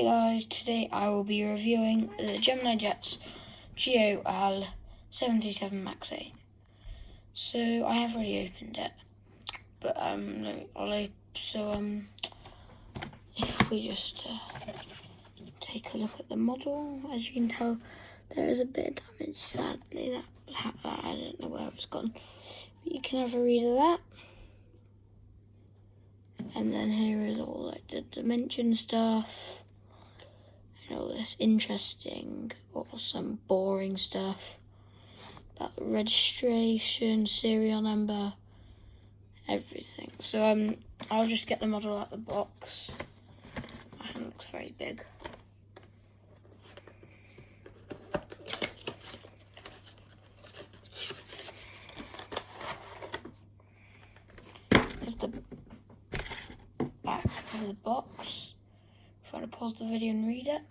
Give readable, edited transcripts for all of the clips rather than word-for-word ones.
Hey guys, today I will be reviewing the Gemini Jets GOL 737 MAX 8. So I have already opened it, but if we just take a look at the model, as you can tell, there is a bit of damage. Sadly, that I don't know where it's gone. But you can have a read of that. And then here is all like the dimension stuff. All this interesting or some boring stuff about registration, serial number, everything. So I'll just get the model out of the box. My hand looks very big. There's the back of the box. If I want to pause the video and read it.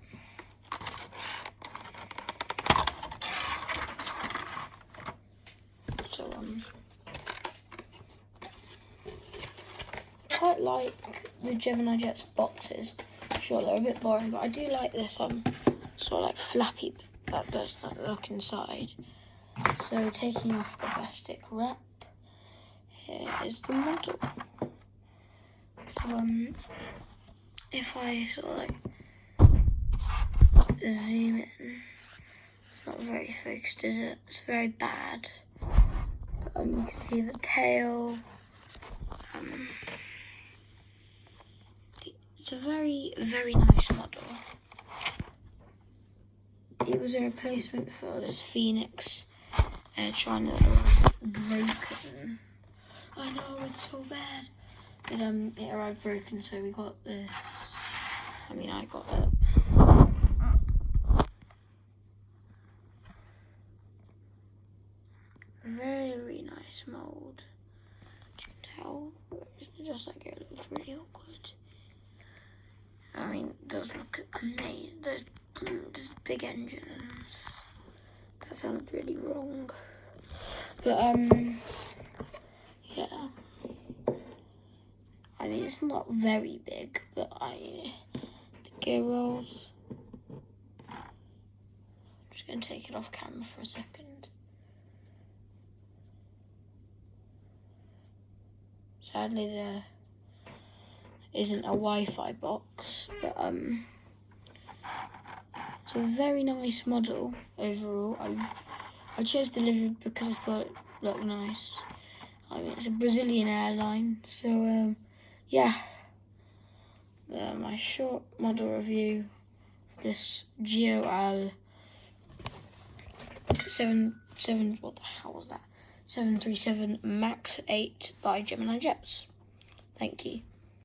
Quite like the Gemini Jets boxes. Sure, they're a bit boring, but I do like this sort of like flappy bit that does that look inside. So taking off the plastic wrap, here is the model. So if I sort of like zoom in, it's not very focused, is it? It's very bad. But you can see the tail. It's a very, very nice model. It was a replacement for this Phoenix China that was broken. I know, it's so bad. But it arrived broken, so we got this. I got it. Very nice mold. You can tell, it's just like it looks really awkward. It does look amazing. There's big engines. That sounds really wrong. But yeah. It's not very big, but the gear rolls. I'm just gonna take it off camera for a second. Sadly, there isn't a Wi-Fi box, but it's a very nice model overall. I chose delivery because I thought it looked nice. It's a Brazilian airline, so yeah. My short model review of this GOL 737 MAX 8 by Gemini Jets. Thank you.